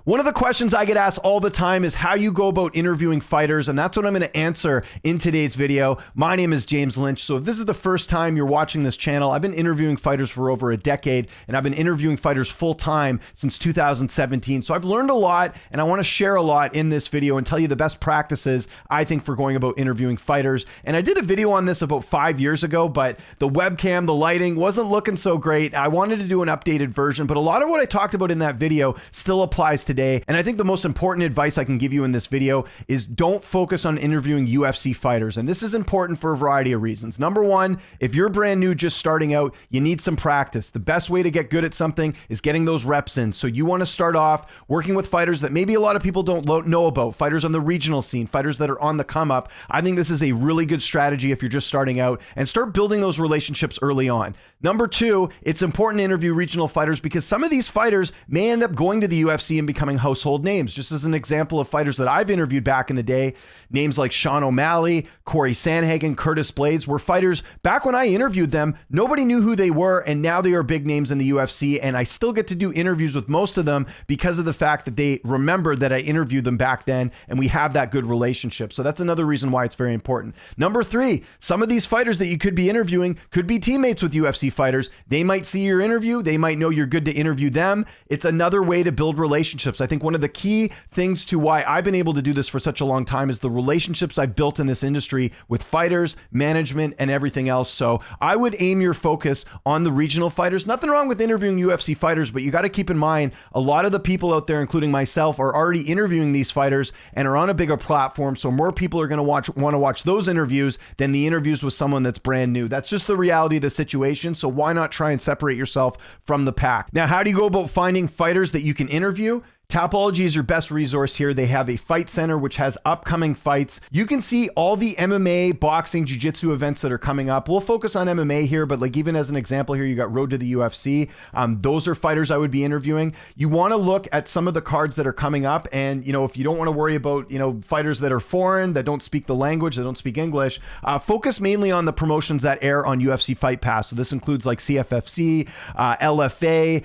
One of the questions I get asked all the time is how you go about interviewing fighters, and that's what I'm going to answer in today's video. My name is James Lynch, so if this is the first time you're watching this channel, I've been interviewing fighters for over a decade, and I've been interviewing fighters full-time since 2017, so I've learned a lot, and I want to share a lot in this video and tell you the best practices I think for going about interviewing fighters. And I did a video on this about 5 years ago, but the webcam, the lighting wasn't looking so great. I wanted to do an updated version, but a lot of what I talked about in that video still applies today. And I think the most important advice I can give you in this video is don't focus on interviewing UFC fighters. And this is important for a variety of reasons. Number one, if you're brand new, just starting out, you need some practice. The best way to get good at something is getting those reps in. So you want to start off working with fighters that maybe a lot of people don't know about, fighters on the regional scene, fighters that are on the come up. I think this is a really good strategy if you're just starting out, and start building those relationships early on. Number two, it's important to interview regional fighters because some of these fighters may end up going to the UFC and becoming household names. Just as an example of fighters that I've interviewed back in the day, names like Sean O'Malley, Corey Sandhagen, Curtis Blades were fighters back when I interviewed them. Nobody knew who they were, and now they are big names in the UFC, and I still get to do interviews with most of them because of the fact that they remembered that I interviewed them back then, and we have that good relationship. So that's another reason why it's very important. Number three, some of these fighters that you could be interviewing could be teammates with UFC fighters. They might see your interview. They might know you're good to interview them. It's another way to build relationships. I think one of the key things to why I've been able to do this for such a long time is the relationships I've built in this industry with fighters, management, and everything else. So I would aim your focus on the regional fighters. Nothing wrong with interviewing UFC fighters, but you got to keep in mind a lot of the people out there, including myself, are already interviewing these fighters and are on a bigger platform. So more people are going to want to watch those interviews than the interviews with someone that's brand new. That's just the reality of the situation. So why not try and separate yourself from the pack? Now, how do you go about finding fighters that you can interview? Tapology is your best resource here. They have a fight center which has upcoming fights. You can see all the MMA, boxing, jiu-jitsu events that are coming up. We'll focus on MMA here, but like even as an example here, you got Road to the UFC. Those are fighters I would be interviewing. You want to look at some of the cards that are coming up, and if you don't want to worry about fighters that are foreign, that don't speak the language, that don't speak English, focus mainly on the promotions that air on UFC Fight Pass. So this includes like CFFC, LFA,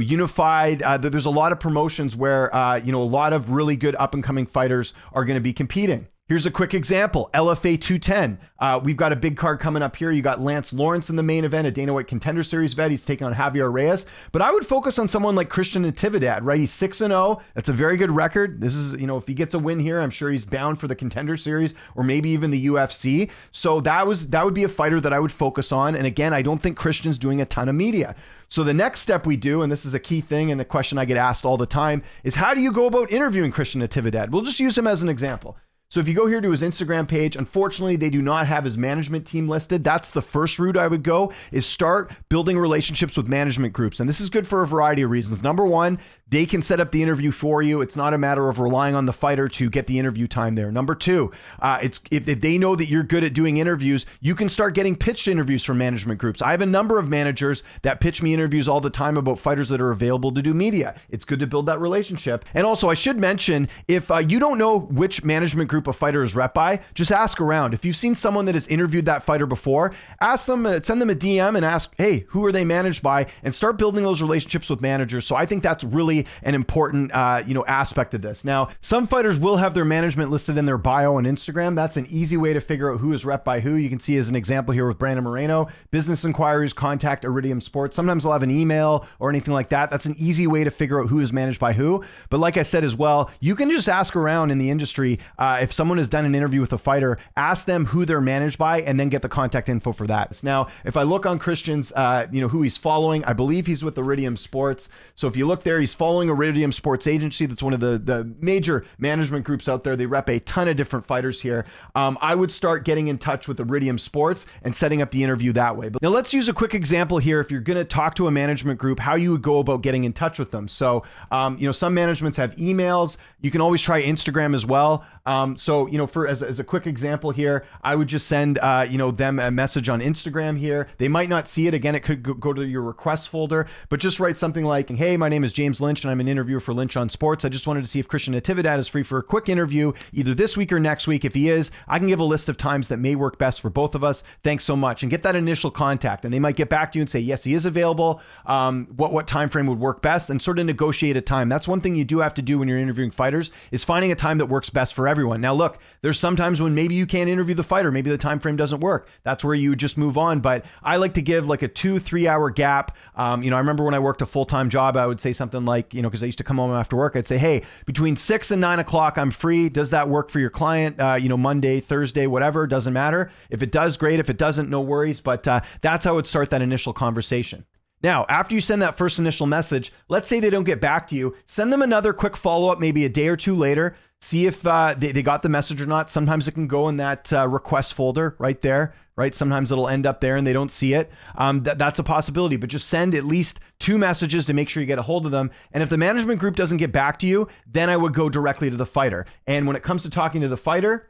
Unified. There's a lot of promotions where a lot of really good up and coming fighters are going to be competing. Here's a quick example, LFA 210. We've got a big card coming up here. You got Lance Lawrence in the main event, a Dana White Contender Series vet. He's taking on Javier Reyes. But I would focus on someone like Christian Natividad, right? He's 6-0. That's a very good record. This is, if he gets a win here, I'm sure he's bound for the Contender Series or maybe even the UFC. So that would be a fighter that I would focus on. And again, I don't think Christian's doing a ton of media. So the next step we do, and this is a key thing and a question I get asked all the time, is how do you go about interviewing Christian Natividad? We'll just use him as an example. So if you go here to his Instagram page, unfortunately, they do not have his management team listed. That's the first route I would go, is start building relationships with management groups. And this is good for a variety of reasons. Number one, they can set up the interview for you. It's not a matter of relying on the fighter to get the interview time there. Number two, if they know that you're good at doing interviews, you can start getting pitched interviews from management groups. I have a number of managers that pitch me interviews all the time about fighters that are available to do media. It's good to build that relationship. And also, I should mention, if you don't know which management group a fighter is rep by, just ask around. If you've seen someone that has interviewed that fighter before, ask them, send them a DM and ask, hey, who are they managed by? And start building those relationships with managers. So I think that's really an important aspect of this. Now, some fighters will have their management listed in their bio on Instagram. That's an easy way to figure out who is rep by who. You can see as an example here with Brandon Moreno, business inquiries, contact Iridium Sports. Sometimes they'll have an email or anything like that. That's an easy way to figure out who is managed by who. But like I said as well, you can just ask around in the industry. If someone has done an interview with a fighter, ask them who they're managed by and then get the contact info for that. Now, if I look on Christian's, who he's following, I believe he's with Iridium Sports. So if you look there, he's following Iridium Sports Agency. That's one of the major management groups out there. They rep a ton of different fighters here. I would start getting in touch with Iridium Sports and setting up the interview that way. But now let's use a quick example here. If you're going to talk to a management group, how you would go about getting in touch with them. So, some managements have emails. You can always try Instagram as well. As a quick example here, I would just send, them a message on Instagram here. They might not see it. Again, it could go to your request folder, but just write something like, hey, my name is James Lynch. Lynch, and I'm an interviewer for Lynch on Sports. I just wanted to see if Christian Natividad is free for a quick interview either this week or next week. If he is, I can give a list of times that may work best for both of us. Thanks so much. And get that initial contact, and they might get back to you and say, yes, he is available. What time frame would work best, and sort of negotiate a time. That's one thing you do have to do when you're interviewing fighters, is finding a time that works best for everyone. Now, look, there's sometimes when maybe you can't interview the fighter, maybe the time frame doesn't work. That's where you just move on. But I like to give like a 2-3 hour gap. I remember when I worked a full-time job, I would say something like, because I used to come home after work, I'd say, hey, between 6 and 9 o'clock, I'm free. Does that work for your client? Monday, Thursday, whatever, doesn't matter. If it does, great. If it doesn't, no worries. But that's how I would start that initial conversation. Now, after you send that first initial message, let's say they don't get back to you, send them another quick follow-up, maybe a day or two later, see if they got the message or not. Sometimes it can go in that request folder right there, right? Sometimes it'll end up there and they don't see it. That's a possibility, but just send at least 2 messages to make sure you get a hold of them. And if the management group doesn't get back to you, then I would go directly to the fighter. And when it comes to talking to the fighter,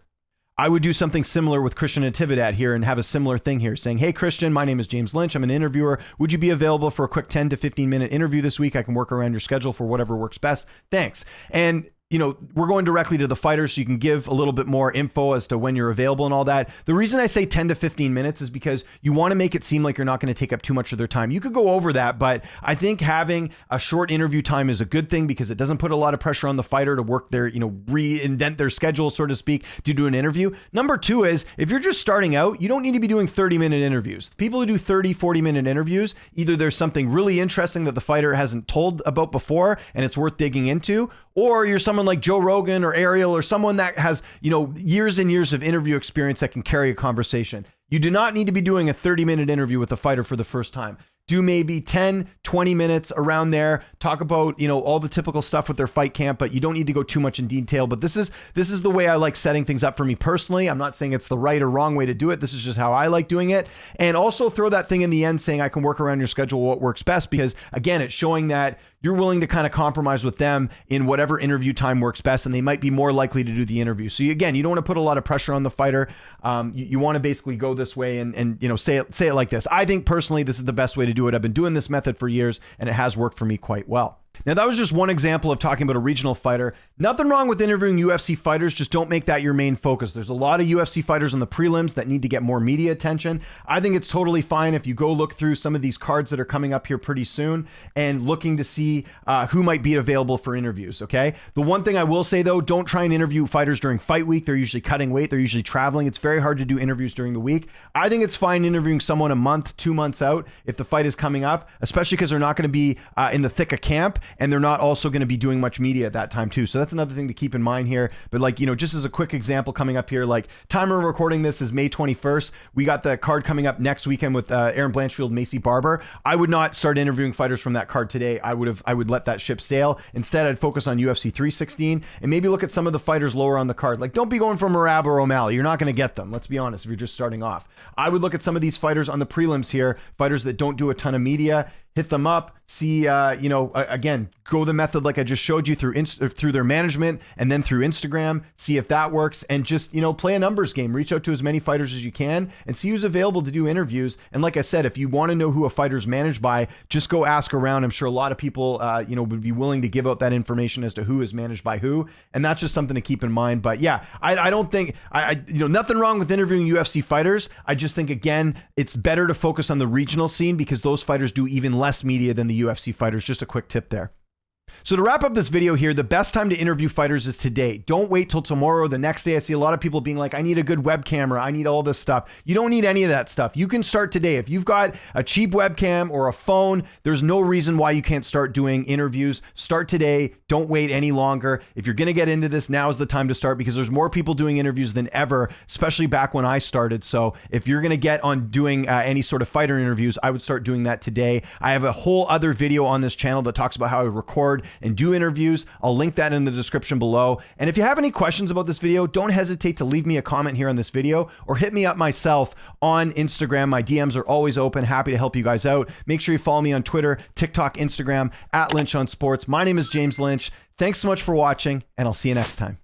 I would do something similar with Christian Natividad here and have a similar thing here saying, hey, Christian, my name is James Lynch. I'm an interviewer. Would you be available for a quick 10 to 15 minute interview this week? I can work around your schedule for whatever works best. Thanks. And we're going directly to the fighter so you can give a little bit more info as to when you're available and all that. The reason I say 10 to 15 minutes is because you want to make it seem like you're not going to take up too much of their time. You could go over that, but I think having a short interview time is a good thing because it doesn't put a lot of pressure on the fighter to work their, reinvent their schedule, so to speak, to do an interview. Number 2 is if you're just starting out, you don't need to be doing 30-minute interviews. People who do 30, 40-minute interviews, either there's something really interesting that the fighter hasn't told about before and it's worth digging into, or you're someone like Joe Rogan or Ariel or someone that has, years and years of interview experience that can carry a conversation. You do not need to be doing a 30-minute interview with a fighter for the first time. Do maybe 10, 20 minutes around there. Talk about, all the typical stuff with their fight camp, but you don't need to go too much in detail. But this is the way I like setting things up for me personally. I'm not saying it's the right or wrong way to do it. This is just how I like doing it. And also throw that thing in the end saying I can work around your schedule, what works best, because again, it's showing that you're willing to kind of compromise with them in whatever interview time works best, and they might be more likely to do the interview. So you don't want to put a lot of pressure on the fighter. You want to basically go this way and say it like this. I think personally, this is the best way to do it. I've been doing this method for years, and it has worked for me quite well. Now, that was just one example of talking about a regional fighter. Nothing wrong with interviewing UFC fighters, just don't make that your main focus. There's a lot of UFC fighters on the prelims that need to get more media attention. I think it's totally fine if you go look through some of these cards that are coming up here pretty soon and looking to see who might be available for interviews, okay? The one thing I will say, though, don't try and interview fighters during fight week. They're usually cutting weight. They're usually traveling. It's very hard to do interviews during the week. I think it's fine interviewing someone a month, 2 months out if the fight is coming up, especially because they're not going to be in the thick of camp, and they're not also going to be doing much media at that time too. So that's another thing to keep in mind here. But just as a quick example coming up here, time we're recording this is May 21st. We got the card coming up next weekend with Aaron Blanchfield, Macy Barber. I would not start interviewing fighters from that card today. I would let that ship sail. Instead, I'd focus on UFC 316 and maybe look at some of the fighters lower on the card. Don't be going for Merab or O'Malley. You're not going to get them. Let's be honest. If you're just starting off, I would look at some of these fighters on the prelims here, fighters that don't do a ton of media. Hit them up, see, again, go the method like I just showed you through their management and then through Instagram, see if that works, and just, play a numbers game. Reach out to as many fighters as you can and see who's available to do interviews. And like I said, if you want to know who a fighter's managed by, just go ask around. I'm sure a lot of people, would be willing to give out that information as to who is managed by who. And that's just something to keep in mind. But yeah, I don't think, nothing wrong with interviewing UFC fighters. I just think, again, it's better to focus on the regional scene because those fighters do even less media than the UFC fighters. Just a quick tip there. So to wrap up this video here, the best time to interview fighters is today. Don't wait till tomorrow or the next day. I see a lot of people being like, I need a good web camera. I need all this stuff. You don't need any of that stuff. You can start today. If you've got a cheap webcam or a phone, there's no reason why you can't start doing interviews. Start today. Don't wait any longer. If you're going to get into this, now is the time to start because there's more people doing interviews than ever, especially back when I started. So if you're going to get on doing any sort of fighter interviews, I would start doing that today. I have a whole other video on this channel that talks about how I record and do interviews. I'll link that in the description below. And if you have any questions about this video, don't hesitate to leave me a comment here on this video or hit me up myself on Instagram. My DMs are always open. Happy to help you guys out. Make sure you follow me on Twitter, TikTok, Instagram, @Lynch on Sports. My name is James Lynch. Thanks so much for watching, and I'll see you next time.